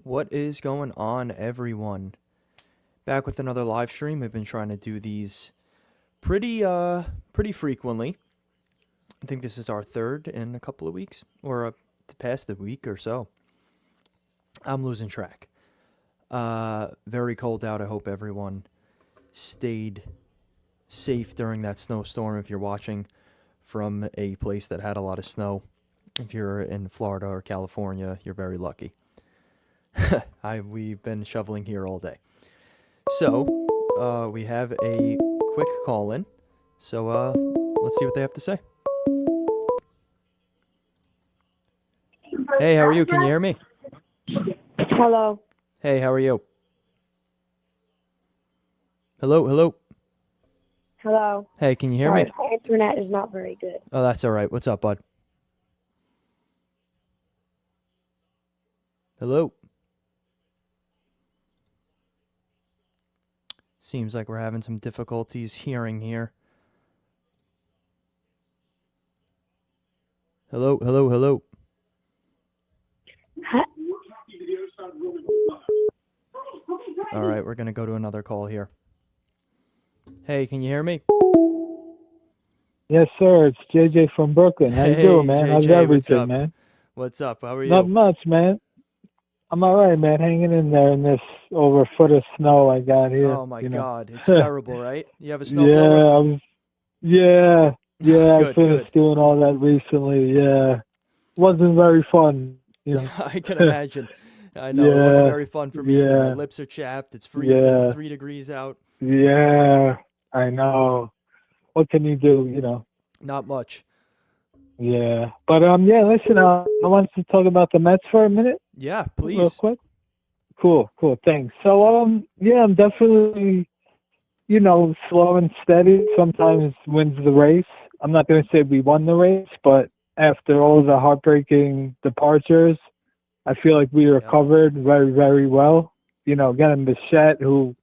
What is going on, everyone? Back with another live stream. I've been trying to do these pretty frequently. I think this is our third in a couple of weeks, or the past the week or so. I'm losing track. Very cold out. I hope everyone stayed safe during that snowstorm. If you're watching from a place that had a lot of snow, if you're in Florida or California, you're very lucky. We've been shoveling here all day. So, we have a quick call in. So, let's see what they have to say. Hey, how are you? Can you hear me? Hello. Hey, how are you? Hello. Hello. Hey, can you hear Sorry, me? my internet is not very good. Oh, that's all right. What's up, bud? Hello. Seems like we're having some difficulties hearing here. Hello. Ha- All right, we're going to go to another call here. Hey, can you hear me? Yes, sir. It's JJ from Brooklyn. How you Hey, doing, man? How's JJ, what's everything, up? man? What's up? How are Not you? much, man. I'm all right, man. Hanging in there in this over foot of snow I got here. Oh my You know. God, it's terrible, right? You have a Yeah, snowblower? I was. Yeah. I Good. finished doing all that recently. Yeah, wasn't very fun. You know. I can imagine. I know, it wasn't Yeah, very fun for me either. My yeah, lips are chapped. It's freezing. It's yeah, 3 degrees out. yeah. I know. What can you do? You know. Not much. Yeah. But yeah. Listen, I wanted to talk about the Mets for a minute, Yeah, real please. quick. Cool. Thanks. So, yeah, I'm definitely, slow and steady sometimes wins the race. I'm not going to say we won the race, but after all the heartbreaking departures, I feel like we Yep. recovered very, very well. Getting Bichette, who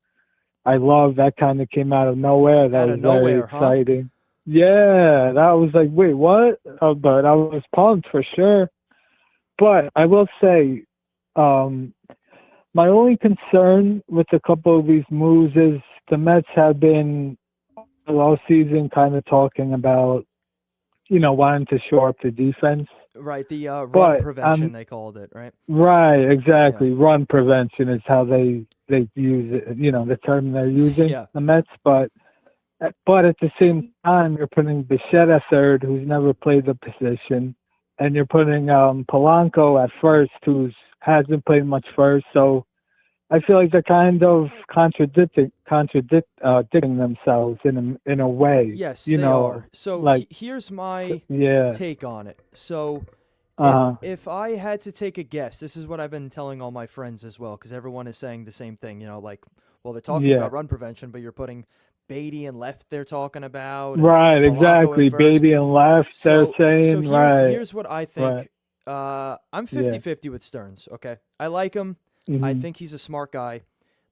I love, that kind of came out of nowhere. That Out was of very nowhere, huh? exciting. Yeah, that was like, wait, what? But I was pumped for sure. But I will say, um, my only concern with a couple of these moves is the Mets have been all season kind of talking about, wanting to shore up the defense. Right, the run But prevention, they called it, right? right, Yeah. exactly. Run prevention is how they use it, the term they're using, Yeah. the Mets. But at the same time, you're putting Bichette at third, who's never played the position, and you're putting Polanco at first, who's hasn't played much first. So I feel like they're kind of contradicting themselves in a way, Yes, they are. So like here's my yeah, take on it. So if uh, if I had to take a guess, this is what I've been telling all my friends as well, because everyone is saying the same thing. Like, well, they're talking yeah, about run prevention, but you're putting Beatty and left they're talking about, and right, Polanco at exactly. first. Baby and left, they're So saying right, here's what I right, think. I'm yeah, 50-50 with Stearns, okay? I like him. I hmm think he's a smart guy,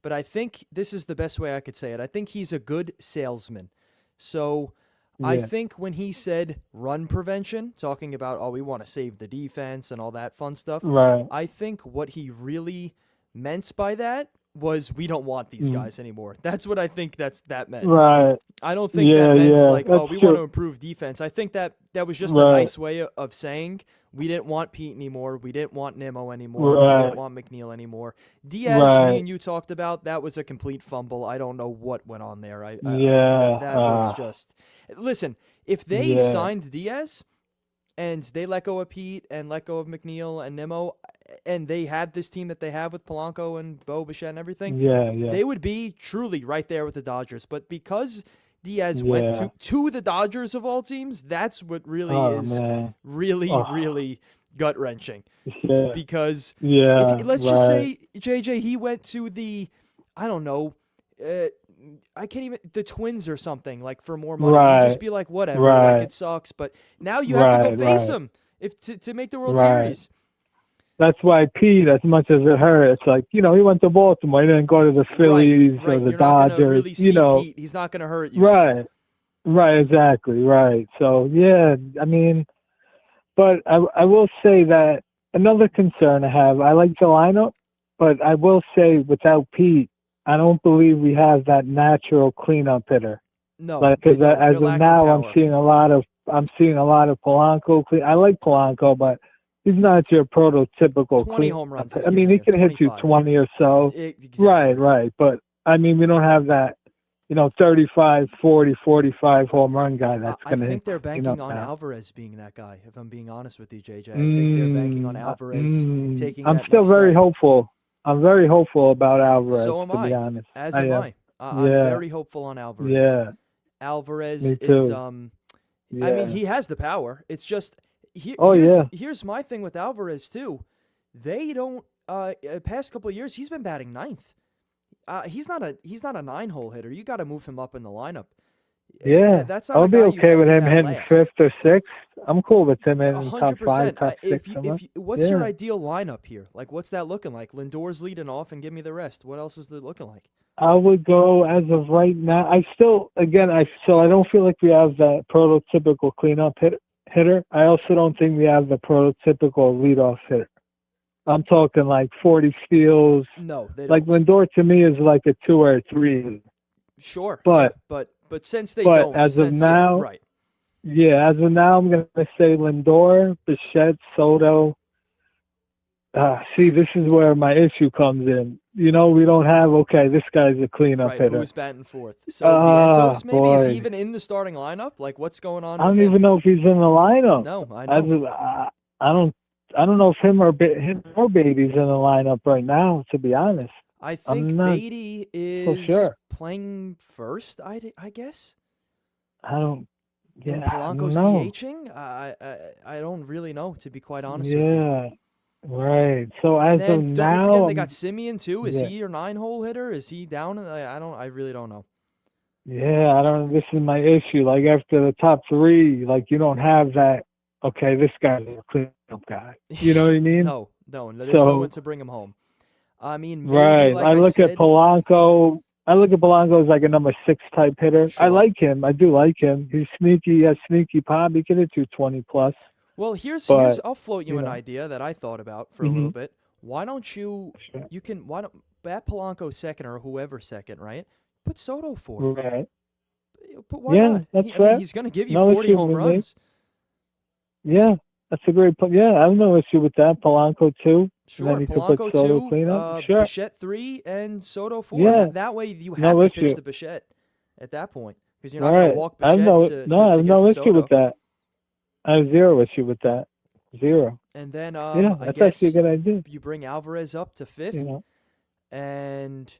but I think this is the best way I could say it. I think he's a good salesman. So I yeah, think when he said run prevention, talking about, oh, we want to save the defense and all that fun stuff, right, I think what he really meant by that was we don't want these mm, guys anymore. That's what I think that meant. right, I don't think that meant yeah, like, that's oh, we want true, to improve defense. I think that was just a right, nice way of saying we didn't want Pete anymore. We didn't want Nimmo anymore. We didn't right, want McNeil anymore. Diaz, me right, and you talked about, that was a complete fumble. I don't know what went on there. yeah, That was just. Listen, if they yeah, signed Diaz and they let go of Pete and let go of McNeil and Nimmo, and they had this team that they have with Polanco and Bo Bichette and everything, yeah, they would be truly right there with the Dodgers. But because Diaz went yeah. to the Dodgers of all teams, that's what really Oh is man, really, oh really gut wrenching. yeah, Because if yeah, let's just right. say JJ he went to the, I don't know, uh, I can't even, the Twins or something, like, for more money, you'd just Right, be like, whatever, like, right, it sucks. But now you have to go right, face right, him if to make the World right. Series. That's why Pete, as much as it hurt, it's like, he went to Baltimore. He didn't go to the Right, Phillies or right. the You're not gonna Dodgers, really see Pete. He's not gonna hurt you. Right, right, exactly, right. So, yeah, I mean, but I will say that another concern I have, I like the lineup. but I will say without Pete, I don't believe we have that natural cleanup hitter. No, Like, they because don't. as They're of lacking now, power. I'm seeing a lot of Polanco. I like Polanco, but he's not your prototypical 20 cleanup. home runs he's I mean, giving he you. can hit you 25. 20 or so. Exactly. Right. But I mean, we don't have that, 35, 40, 45 home run guy that's I going to think hit they're banking on now. Alvarez being that guy, if I'm being honest with you, JJ. I think they're banking on Alvarez taking I'm that still next very step. hopeful. I'm very hopeful about Alvarez, So am to be I. honest. As I am am. I. I'm Yeah. very hopeful on Alvarez. Yeah. Alvarez Me is too. I mean, Yeah. he has the power. It's just Oh, yeah. here's my thing with Alvarez too. They don't past couple of years he's been batting ninth. He's not a 9-hole hitter. You got to move him up in the lineup. Yeah. That's not I'll a be guy okay with you him bat hitting last. fifth or sixth. I'm cool with him in top 5, 100%. top 6. What's your Yeah. ideal lineup here? Like, what's that looking like? Lindor's leading off, and give me the rest. What else is it looking like? I would go as of right now. I don't feel like we have that prototypical cleanup hitter. I also don't think we have the prototypical leadoff hitter. I'm talking like 40 steals. No, they Like don't. Lindor to me is like a 2 or a 3. Sure, But yeah, but since they don't, as of since yeah, now, right. I'm gonna say Lindor, Bichette, Soto. See, this is where my issue comes in. We don't have this guy's a cleanup Right, hitter. who's batting fourth? So Vientos maybe is he Boy. even in the starting lineup? Like, what's going on I with don't him? even know if he's in the lineup. No, I As know. of, I don't know if him or Beatty's in the lineup right now. To be honest, I I'm think not Beatty so is sure. playing first. I guess. I don't. And Yeah, I don't Polanco's know. DHing. I don't really know, to be quite honest with you. Yeah, right. So And as of then don't forget now, they got Simeon too. Is yeah, he your 9-hole hitter? Is he down? I really don't know. yeah. I don't. This is my issue. Like after the top 3, like you don't have that. Okay, this guy's a cleanup guy. You know what I mean? No. There's no So one to bring him home. I mean, maybe right. like I I look at said. Polanco. I look at Polanco as like a number 6 type hitter. I Sure. like him. I do like him. He's sneaky. He has sneaky pop. He can hit you 20 plus. Well, here's But I'll float you you an know, idea that I thought about for a hmm little bit. Why don't you why don't bat Polanco second or whoever second, right? Put Soto fourth. right. But why Yeah, not? that's I mean, fair. he's going to give you No 40 issue home with me. runs. Yeah, that's a great point. Yeah, I have no issue with that. Polanco 2. Sure, And then you could put Polanco Soto 2, cleanup. Sure. Bichette 3, and Soto 4. Yeah, That way you have no to pitch issue. to Bichette at that point because you're not going to Right. walk I have Bichette no I to have get no to issue with Soto. that. I have 0 issue with that. 0. And then Yeah, I that's actually a guess good idea. you bring Alvarez up to 5th, You know. and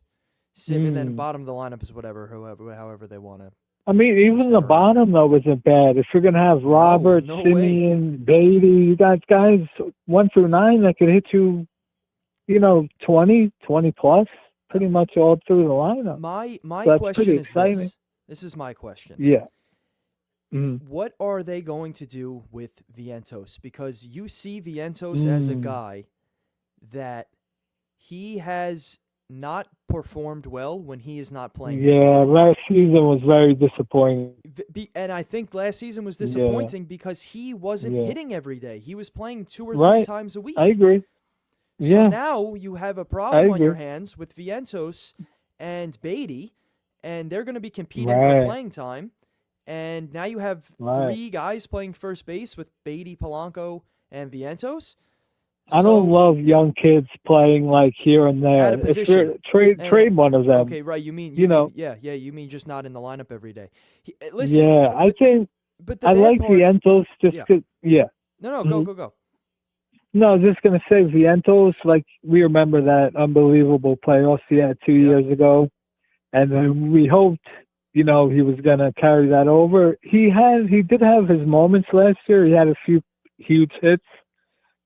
Simeon then Mm. bottom of the lineup is however they want to. I mean, Switch even that the around. bottom though isn't bad. If you're gonna have Robert, no way. Simeon, Beatty, you got guys 1 through 9 that could hit you, 20 plus, pretty much all through the lineup. My So that's question pretty is exciting. this. This is my question. Yeah. Mm. What are they going to do with Vientos? Because you see Vientos as a guy that he has not performed well when he is not playing. Yeah, last season was very disappointing. And I think last season was disappointing because he wasn't hitting every day. He was playing 2 or 3 times a week. I agree. So now you have a problem on your hands with Vientos and Beatty, and they're going to be competing for playing time. And now you have 3 guys playing first base with Beatty, Polanco, and Vientos. I don't love young kids playing like here and there. Out of position. Trade one of them. Okay, right. You mean you mean just not in the lineup every day. Listen. Yeah, I think But the I bad like part, Vientos just yeah. 'cause- yeah. No, go. No, I was just gonna say Vientos. Like we remember that unbelievable playoffs he had 2 years ago, and then we hoped, he was gonna carry that over. He did have his moments last year. He had a few huge hits,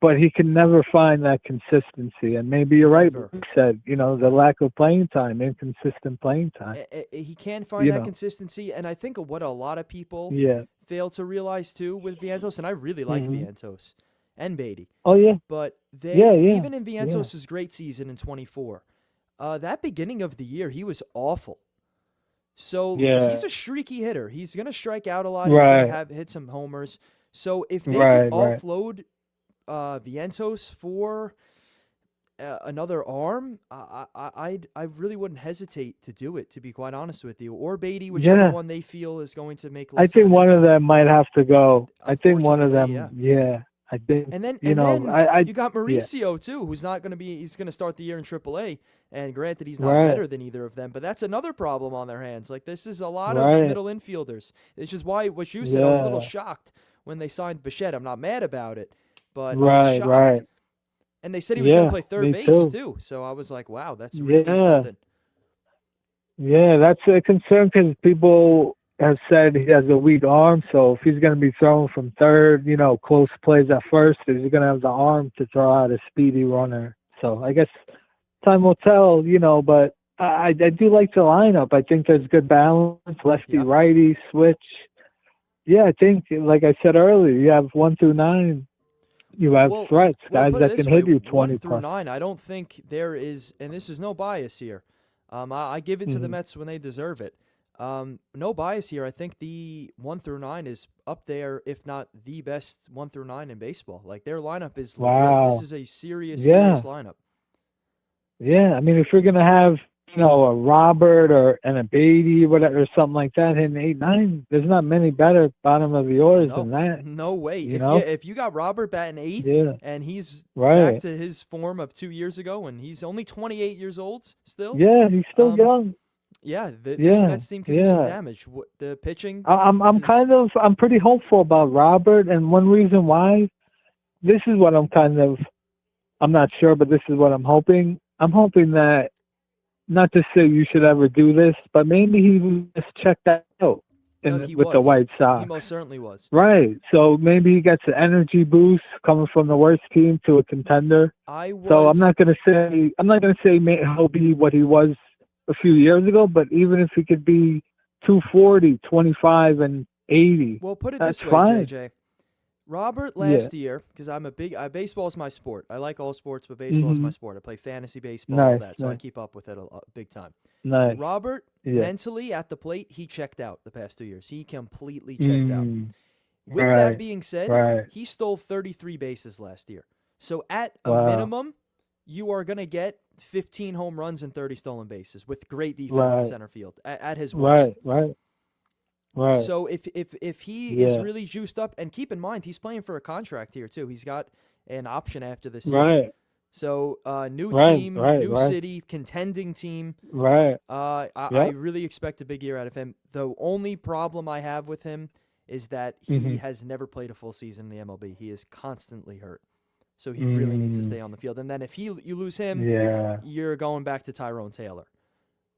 but he can never find that consistency. And maybe you're right. Never. What you said, the lack of playing time, inconsistent playing time. He can't find that consistency, and I think what a lot of people fail to realize too with Vientos, and I really like Vientos and Beatty. Oh yeah. But even in Vientos' great season in 24, that beginning of the year he was awful. So he's a streaky hitter. He's going to strike out a lot. He's going to hit some homers. So if they could offload Vientos for another arm, I really wouldn't hesitate to do it, to be quite honest with you. Or Beatty, whichever Yeah. one they feel is going to make I less of think an one of impact. them might have to go. I think one of Unfortunately, yeah. them, yeah. I think, And then you know, you got yeah, Mauricio too, who's not going to be. He's going to start the year in AAA. And granted, he's not right, better than either of them, but that's another problem on their hands. Like this is a lot of right, middle infielders. It's just why what you said. I was a little yeah, shocked when they signed Bichette. I'm not mad about it, but I was right, shocked. right. And they said he was going to Yeah, play third me base too. too. So I was like, wow, that's really Yeah, something. yeah, that's a concern because people have said he has a weak arm. So if he's going to be throwing from third, you know, close plays at first, is he going to have the arm to throw out a speedy runner? So I guess time will tell, you know, but I do like the lineup. I think there's good balance, lefty, Yeah. righty, switch. Yeah, I think, like I said earlier, you have 1 through 9. You have Well, threats, well, guys put it that this can way: hit you one 20 through plus. nine. I don't think there is, and this is no bias here. I give it to the Hmm. Mets when they deserve it. No bias here. I think the 1 through 9 is up there, if not the best 1 through 9 in baseball. Like their lineup is legit. This Wow. is a serious, serious Yeah. lineup. Yeah. I mean, if you're going to have, you know, a Robert or and a Beatty, whatever, or something like that, hitting 8, 9, there's not many better bottom of the orders No, than that, no way. you If know? if you got Robert batting eighth Yeah. and he's back Right. to his form of 2 years ago, and he's only 28 years old still, Yeah. He's still um, young. yeah, this Yeah. Mets team could do some Yeah. damage. The pitching I'm is I'm pretty hopeful about Robert. And one reason why, this is what I'm not sure, but this is what I'm hoping. I'm hoping that, not to say you should ever do this, but maybe he will just check that out he with the was. White He Sox. most certainly was. Right. So maybe he gets an energy boost coming from the worst team to a contender. I So I'm was not gonna say he'll be what he was a few years ago, but even if he could be 240, 25, and 80, well. Put it that's this way, fine. JJ. Robert Yeah. last year, because I'm a big baseball is my sport. I like all sports, but baseball is my Mhm. sport. I play fantasy baseball, all Nice. that, so I Nice. keep up with it a big time. Nice. Robert Yeah. mentally at the plate, he checked out the past 2 years. He completely checked out. Mm. With that Right. being said, Right. he stole 33 bases last year. So at a Wow. minimum, you are going to get 15 home runs and 30 stolen bases with great defense in Right. center field at his worst. Right. Right. Right. So if he is Yeah. really juiced up, and keep in mind he's playing for a contract here too. He's got an option after this year. Right. So new Right. team, Right. new Right. city, contending team. Right. I Yep. really expect a big year out of him. The only problem I have with him is that he Mhm. has never played a full season in the MLB. He is constantly hurt. So he really needs to stay on the field. And then if you lose him, Yeah. you're going back to Tyrone Taylor,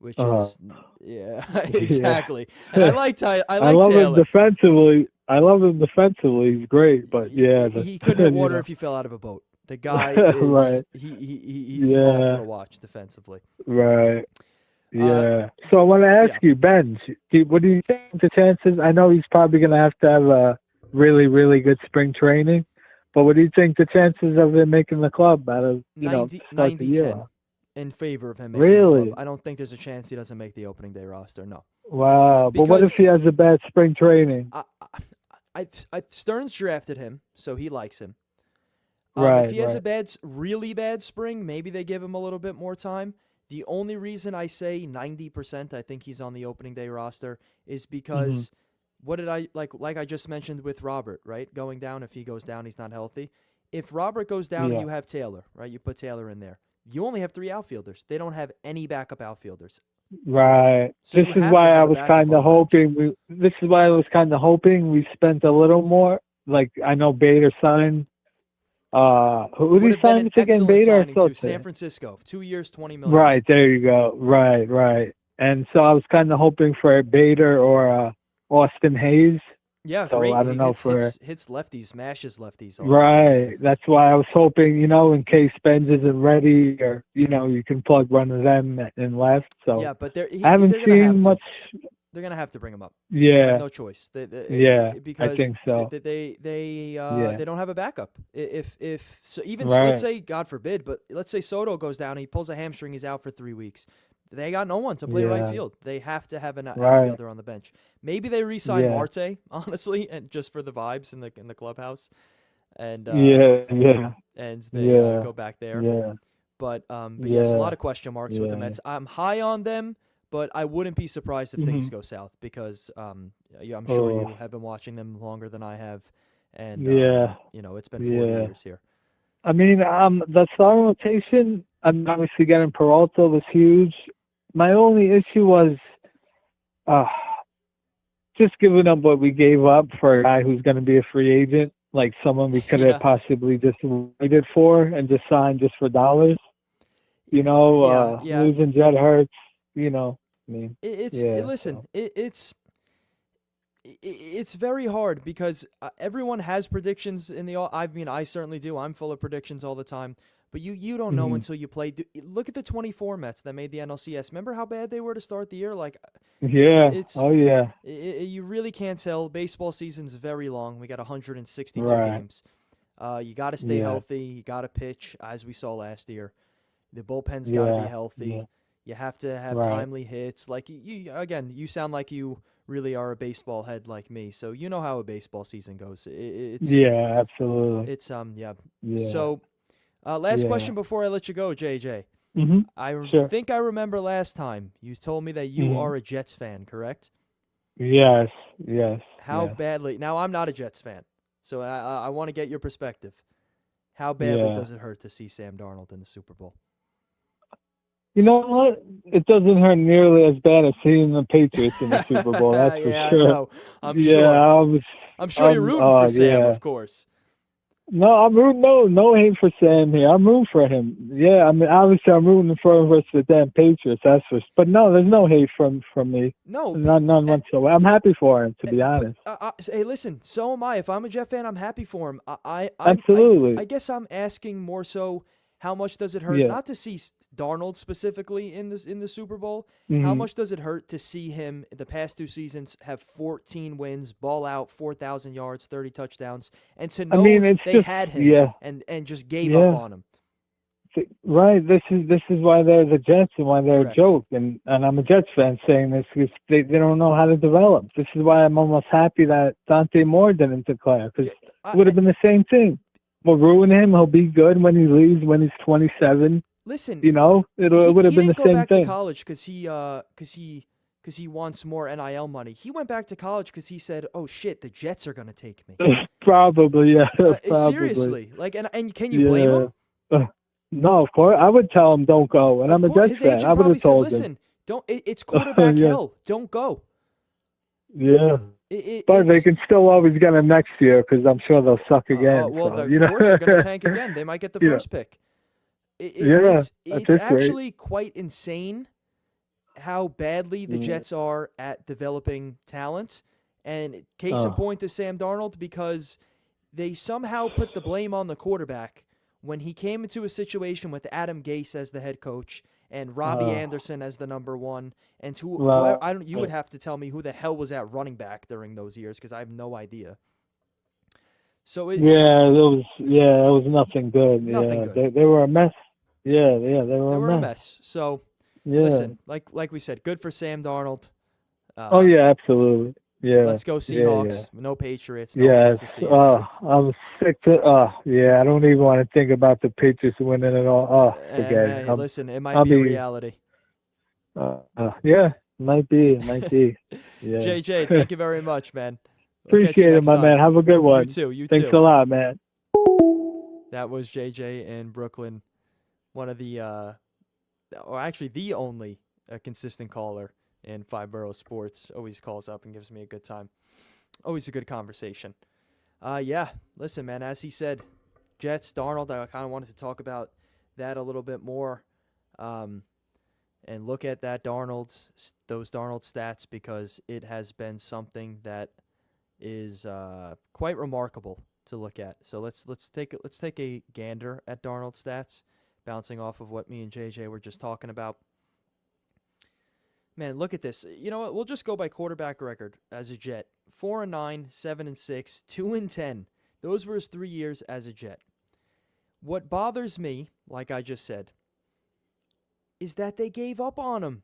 which Uh, is yeah, yeah. exactly. And I like I I like love him Taylor. defensively. I love him defensively. He's great, but yeah, He couldn't hit you water know. if he fell out of a boat. The guy is Right. he's awful to Yeah. watch defensively. Right. Uh, Yeah. So I want to ask yeah. you, Ben, what do you think the chances? I know he's probably going to have a really, really good spring training, but what do you think the chances of him making the club out of, 90, start the 90 year 10 off? in favor of him making the club. Really? I don't think there's a chance he doesn't make the opening day roster. No, Wow. But what if because he has a bad spring training? Stearns drafted him, so he likes him. Right. If he has a Right. really bad spring, maybe they give him a little bit more time. The only reason I say 90%, I think he's on the opening day roster, is because what did I like I just mentioned with Robert, right? Going down, if he goes down, he's not healthy. If Robert goes down and Yeah. you have Taylor, right? You put Taylor in there. You only have 3 outfielders. They don't have any backup outfielders. Right. So This you is have to why I have a was backup kind on of the bench. hoping this is why I was kind of hoping we spent a little more. Like I know Bader signed. Who Would did he have been sign an with again? excellent Bader. I signing thought to San Francisco. 2 years, $20 million. Right. There you go. Right. Right. And so I was kind of hoping for a Bader or Austin Hayes. Yeah, So great. I don't He know hits lefties, smashes lefties. Austin Hayes. Right. That's why I was hoping, in case Benz isn't ready, or you can plug one of them in left. So Yeah, but I haven't they're gonna have seen to. much. They're gonna have to bring him up. They have Yeah. no choice. Yeah. I Because think so. Yeah. they don't have a backup. If so, even Right. let's say God forbid, but let's say Soto goes down, he pulls a hamstring, he's out for 3 weeks. They got no one to play right Yeah. field. They have to have an Right. outfielder on the bench. Maybe they re-sign Yeah. Marte, honestly, and just for the vibes in the clubhouse, and Yeah. Yeah. and they Yeah. go back there. Yeah. But yes, a Yeah. lot of question marks with the Yeah. Mets. I'm high on them, but I wouldn't be surprised if things Mhm. go south because yeah, I'm sure Oh. you have been watching them longer than I have, and Yeah. it's been 40 Yeah. years here. I mean, the starting rotation. Obviously getting Peralta was huge. My only issue was, uh, just giving up what we gave up for a guy who's going to be a free agent, like someone we could have Yeah, possibly just waited for and just signed just for dollars. yeah, yeah. Losing Jet hurts. I mean, yeah. Listen, So it's very hard because everyone has predictions in the. I mean, I certainly do. I'm full of predictions all the time. But you don't know hmm until you play. Look at the 24 Mets that made the NLCS. Remember how bad they were to start the year? Like, yeah. it's Oh yeah. you really can't tell. Baseball season's very long. We got 162 Right. games. You got to stay Yeah. healthy. You got to pitch, as we saw last year. The bullpen's got to be Yeah. Yeah. healthy. You have to have Right. timely hits. Like again, you sound like you really are a baseball head like me, so you know how a baseball season goes. Yeah. Absolutely. Yeah. Yeah. So, last Yeah. question before I let you go, JJ. Sure. Think I remember last time you told me that you hmm are a Jets fan, correct? Yes. Yes. How Yes. badly? Now I'm not a Jets fan, so I want to get your perspective. How badly Yeah. does it hurt to see Sam Darnold in the Super Bowl? You know what? It doesn't hurt nearly as bad as seeing the Patriots in the Super Bowl. That's for Yeah, I sure. know. I'm Yeah, sure. I was. I'm sure you're rooting for Sam, Yeah. of course. No, I'm rooting. No hate for Sam here. I'm rooting for him. Yeah, I mean, obviously, I'm rooting for him versus the damn Patriots. That's for. But no, there's no hate from me. No, None whatsoever. I'm happy for him, to be but honest. hey, listen. So am I. If I'm a Jet fan, I'm happy for him. I Absolutely. guess I'm asking more so. How much does it hurt Yeah. not to see Darnold specifically in the Super Bowl? How hmm much does it hurt to see him the past 2 seasons have 14 wins, ball out, 4,000 yards, 30 touchdowns, and to I know mean, it's they just had him yeah, and just gave up yeah. on him? Right. This is why they're the Jets and why they're a Correct. joke. And I'm a Jets fan saying this because they don't know how to develop. This is why I'm almost happy that Dante Moore didn't declare because J- it would have been the same thing. We'll ruin him. He'll be good when he leaves when he's 27. Listen, It would have he been didn't the go same back to thing. college because he wants more NIL money. He went back to college because he said, "Oh shit, the Jets are gonna take me." Probably, yeah, probably, Seriously, like, and can you blame yeah. him? Uh, no, of course I would tell him don't go, and Of I'm a course, Jets his fan. I agent would probably have said, told him. "Listen, don't. It's quarterback Yeah, hell. Don't go." yeah. But they It's can still always get him next year because I'm sure they'll suck again. well, So of course they're gonna tank again. They might get the yeah, first pick. yeah, that's It's it, great. actually quite insane how badly the Mm. Jets are at developing talent. And case in Oh, point to Sam Darnold, because they somehow put the blame on the quarterback when he came into a situation with Adam Gase as the head coach and Robbie uh, Anderson as the number one, and who well, I don't. You would have to tell me who the hell was at running back during those years because I have no idea. So it was nothing good. nothing Yeah, good. they were a mess. Yeah, they were They a were a mess. mess. So Yeah. listen, like we said, good for Sam Darnold. Oh Uh, yeah, absolutely. Yeah, let's go yeah. Seahawks. No Patriots. No one Yes. wants to see it. I'm sick to. Yeah. I don't even want to think about the Patriots winning at all. Forget it. Hey, listen, it might I'll be a be. reality. Yeah. Might be. It might be. Yeah. JJ, thank you very much, man. We'll catch you Appreciate it, next my time. man. Have a good You one. too. You Thanks too. a lot, man. That was JJ in Brooklyn, one of the, or actually the only consistent caller in Five Borough Sports. Always calls up and gives me a good time. Always a good conversation. Yeah, listen, man, as he said, Jets, Darnold, I kind of wanted to talk about that a little bit more and look at those Darnold stats because it has been something that is quite remarkable to look at. So let's take a gander at Darnold stats, bouncing off of what me and JJ were just talking about. Man, look at this. You know what? We'll just go by quarterback record as a Jet. 4-9, 7-6, 2-10. Those were his 3 years as a Jet. What bothers me, like I just said, is that they gave up on him.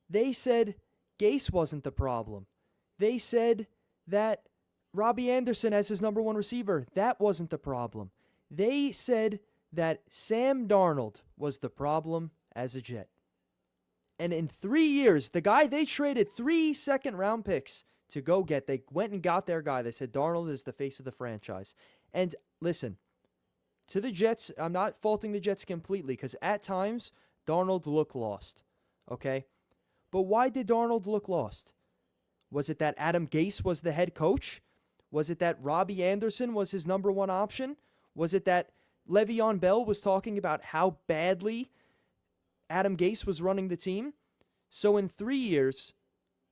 They said Gase wasn't the problem. They said that Robbie Anderson as his number one receiver, that wasn't the problem. They said that Sam Darnold was the problem as a Jet. And in 3 years, the guy they traded 3 second-round picks to go get, they went and got their guy. They said Darnold is the face of the franchise. And listen, to the Jets, I'm not faulting the Jets completely because at times, Darnold looked lost. Okay? But why did Darnold look lost? Was it that Adam Gase was the head coach? Was it that Robbie Anderson was his number one option? Was it that Le'Veon Bell was talking about how badly Adam Gase was running the team? So in 3 years,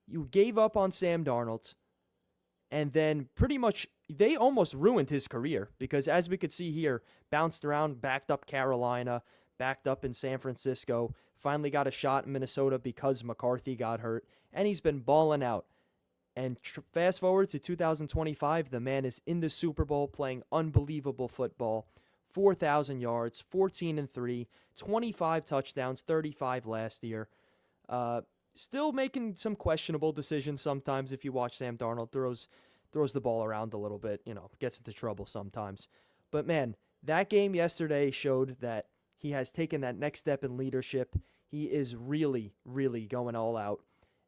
you gave up on Sam Darnold, and then pretty much they almost ruined his career because, as we could see here, bounced around, backed up Carolina, backed up in San Francisco, finally got a shot in Minnesota because McCarthy got hurt, and he's been balling out. And fast forward to 2025, the man is in the Super Bowl playing unbelievable football. 4,000 yards, 14-3, 25 touchdowns, 35 last year. Still making some questionable decisions sometimes if you watch Sam Darnold. Throws the ball around a little bit, gets into trouble sometimes. But man, that game yesterday showed that he has taken that next step in leadership. He is really, really going all out.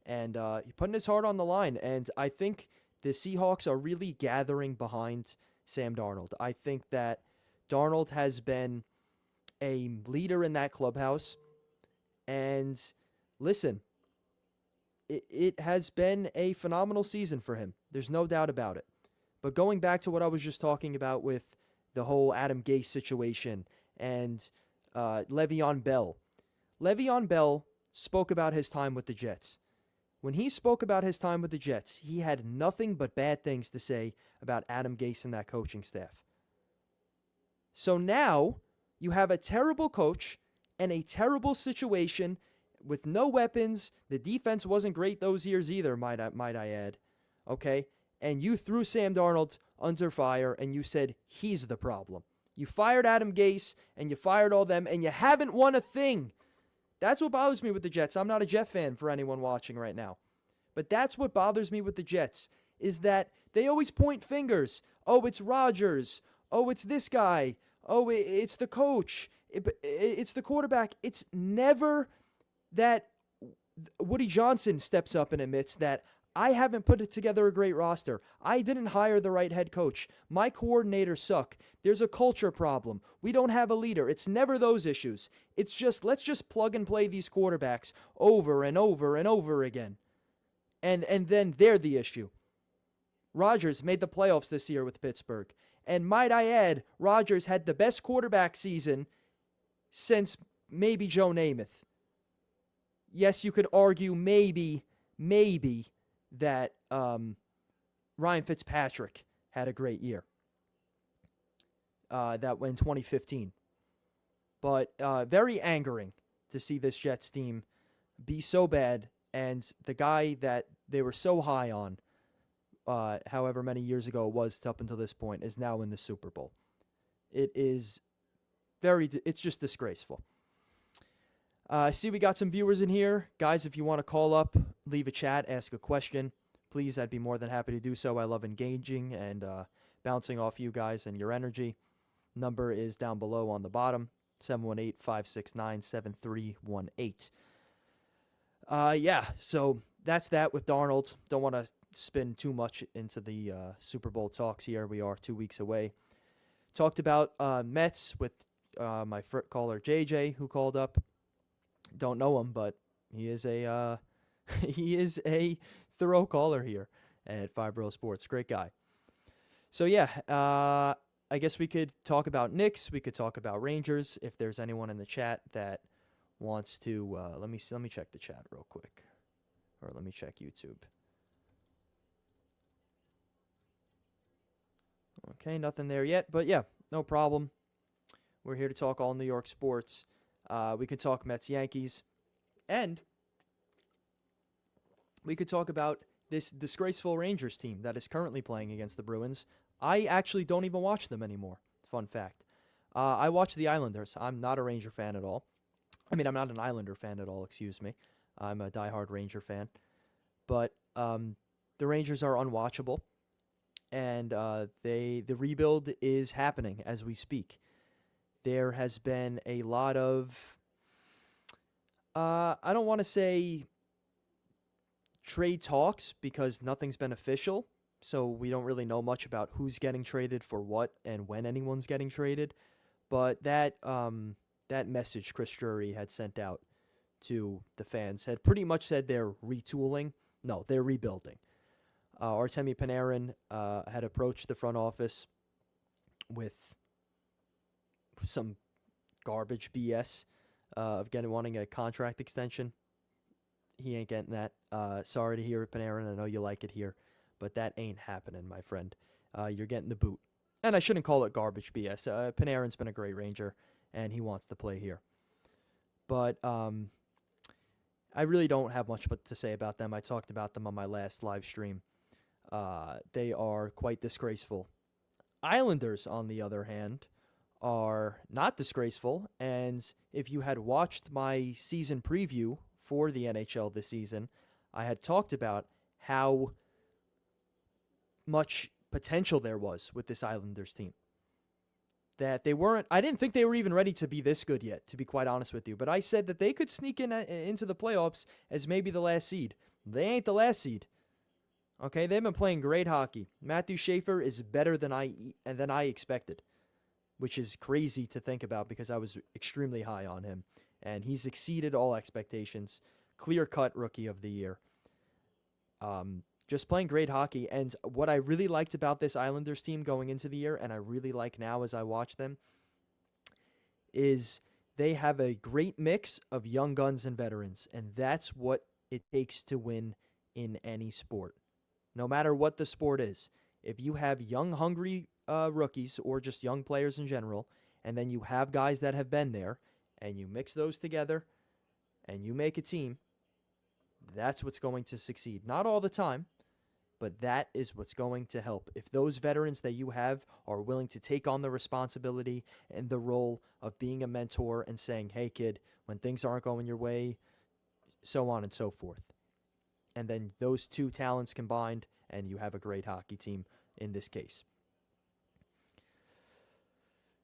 And he's putting his heart on the line. And I think the Seahawks are really gathering behind Sam Darnold. I think that Darnold has been a leader in that clubhouse. And listen, it has been a phenomenal season for him. There's no doubt about it. But going back to what I was just talking about with the whole Adam Gase situation and Le'Veon Bell. Le'Veon Bell spoke about his time with the Jets. When he spoke about his time with the Jets, he had nothing but bad things to say about Adam Gase and that coaching staff. So now you have a terrible coach and a terrible situation with no weapons. The defense wasn't great those years either, might I add. Okay? And you threw Sam Darnold under fire and you said he's the problem. You fired Adam Gase and you fired all them and you haven't won a thing. That's what bothers me with the Jets. I'm not a Jet fan for anyone watching right now. But that's what bothers me with the Jets, is that they always point fingers. Oh, it's Rodgers. Oh, it's this guy. Oh, it's the coach. It's the quarterback. It's never that Woody Johnson steps up and admits that I haven't put together a great roster. I didn't hire the right head coach. My coordinators suck. There's a culture problem. We don't have a leader. It's never those issues. It's just, let's just plug and play these quarterbacks over and over and over again. And then they're the issue. Rodgers made the playoffs this year with Pittsburgh. And might I add, Rodgers had the best quarterback season since maybe Joe Namath. Yes, you could argue maybe that Ryan Fitzpatrick had a great year. That went 2015. But very angering to see this Jets team be so bad, and the guy that they were so high on, however many years ago it was up until this point, is now in the Super Bowl. It's just disgraceful. I see we got some viewers in here. Guys, if you want to call up, leave a chat, ask a question, please, I'd be more than happy to do so. I love engaging and bouncing off you guys and your energy. Number is down below on the bottom, 718-569-7318. Yeah, so that's that with Darnold. Don't want to spin too much into the Super Bowl talks here. We are 2 weeks away. Talked about Mets with my caller JJ, who called up. Don't know him, but he is a thorough caller here at Fibro Sports. Great guy. So yeah, I guess we could talk about Knicks. We could talk about Rangers. If there's anyone in the chat that wants to, let me check the chat real quick, or let me check YouTube. Okay, nothing there yet, but yeah, no problem. We're here to talk all New York sports. We could talk Mets, Yankees, and we could talk about this disgraceful Rangers team that is currently playing against the Bruins. I actually don't even watch them anymore. Fun fact. I watch the Islanders. I'm not a Ranger fan at all. I mean, I'm not an Islander fan at all, excuse me. I'm a diehard Ranger fan. But the Rangers are unwatchable, and the rebuild is happening as we speak. there has been a lot of, I don't want to say trade talks because nothing's been official, so we don't really know much about who's getting traded for what and when anyone's getting traded. But that message Chris Drury had sent out to the fans had pretty much said they're retooling. No, they're rebuilding. Artemi Panarin had approached the front office with some garbage BS of wanting a contract extension. He ain't getting that. Sorry to hear it, Panarin. I know you like it here, but that ain't happening, my friend. You're getting the boot. And I shouldn't call it garbage BS. Panarin's been a great Ranger, and he wants to play here. But I really don't have much to say about them. I talked about them on my last live stream. They are quite disgraceful. Islanders, on the other hand, are not disgraceful. And if you had watched my season preview for the NHL this season, I had talked about how much potential there was with this Islanders team. That they weren't, I didn't think they were even ready to be this good yet, to be quite honest with you. But I said that they could sneak into the playoffs as maybe the last seed. They ain't the last seed. Okay, they've been playing great hockey. Matthew Schaefer is better than I expected, which is crazy to think about because I was extremely high on him. And he's exceeded all expectations. Clear-cut Rookie of the Year. Just playing great hockey. And what I really liked about this Islanders team going into the year, and I really like now as I watch them, is they have a great mix of young guns and veterans. And that's what it takes to win in any sport. No matter what the sport is. If you have young, hungry rookies or just young players in general, and then you have guys that have been there, and you mix those together, and you make a team, that's what's going to succeed. Not all the time, but that is what's going to help. If those veterans that you have are willing to take on the responsibility and the role of being a mentor and saying, hey, kid, when things aren't going your way, so on and so forth. And then those two talents combined, and you have a great hockey team in this case.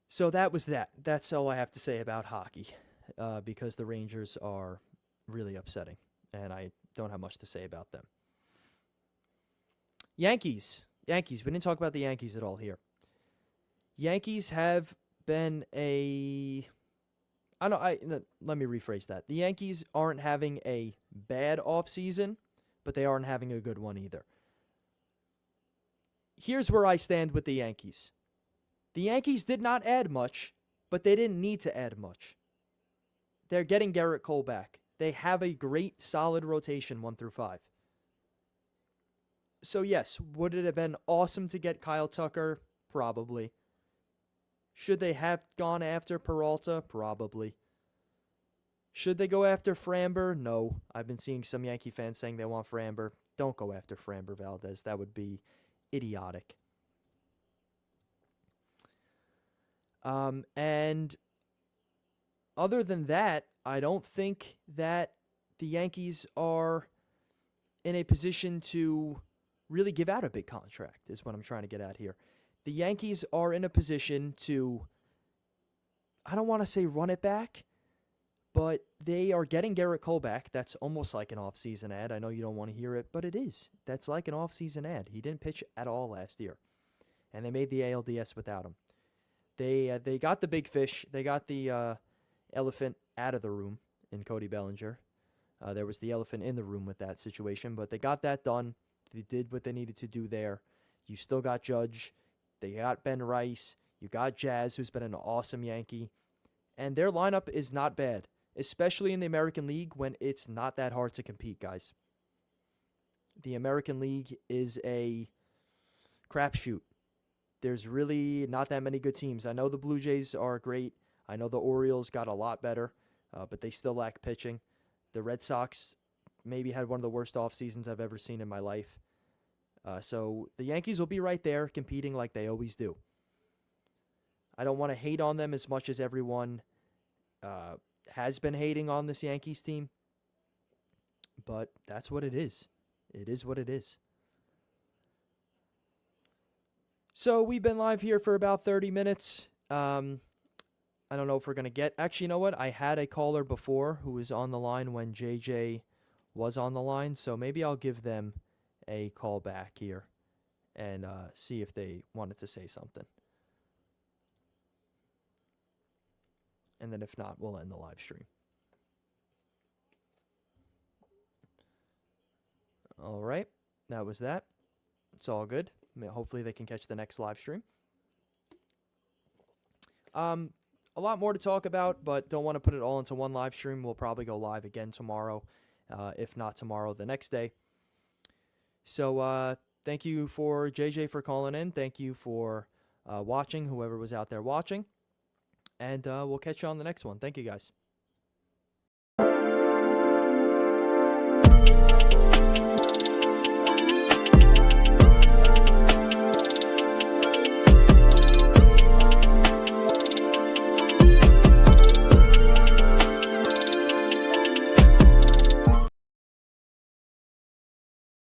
So that was that. That's all I have to say about hockey, because the Rangers are really upsetting, and I don't have much to say about them. Yankees. We didn't talk about the Yankees at all here. Yankees have been let me rephrase that. The Yankees aren't having a bad offseason, but they aren't having a good one either. Here's where I stand with the Yankees. The Yankees did not add much, but they didn't need to add much. They're getting Garrett Cole back. They have a great, solid rotation 1 through 5. So yes, would it have been awesome to get Kyle Tucker? Probably. Should they have gone after Peralta? Probably. Should they go after Framber? No. I've been seeing some Yankee fans saying they want Framber. Don't go after Framber Valdez. That would be idiotic. And other than that, I don't think that the Yankees are in a position to really give out a big contract, is what I'm trying to get at here. The Yankees are in a position to, I don't want to say run it back, but they are getting Garrett Cole back. That's almost like an off-season ad. I know you don't want to hear it, but it is. That's like an off-season ad. He didn't pitch at all last year, and they made the ALDS without him. They got the big fish. They got the elephant out of the room in Cody Bellinger. There was the elephant in the room with that situation, but they got that done. They did what they needed to do there. You still got Judge. They got Ben Rice. You got Jazz, who's been an awesome Yankee. And their lineup is not bad, especially in the American League when it's not that hard to compete, guys. The American League is a crapshoot. There's really not that many good teams. I know the Blue Jays are great. I know the Orioles got a lot better, but they still lack pitching. The Red Sox maybe had one of the worst off seasons I've ever seen in my life. So the Yankees will be right there competing like they always do. I don't want to hate on them as much as everyone has been hating on this Yankees team, but that's what it is. It is what it is. So we've been live here for about 30 minutes. I don't know if we're gonna get. Actually, you know what? I had a caller before who was on the line when JJ was on the line, so maybe I'll give them a call back here and see if they wanted to say something. And then if not, we'll end the live stream. All right, that was that. It's all good. Hopefully they can catch the next live stream. A lot more to talk about, but don't want to put it all into one live stream. We'll probably go live again tomorrow, if not tomorrow, the next day. So thank you for JJ for calling in. Thank you for watching, whoever was out there watching. And we'll catch you on the next one. Thank you, guys.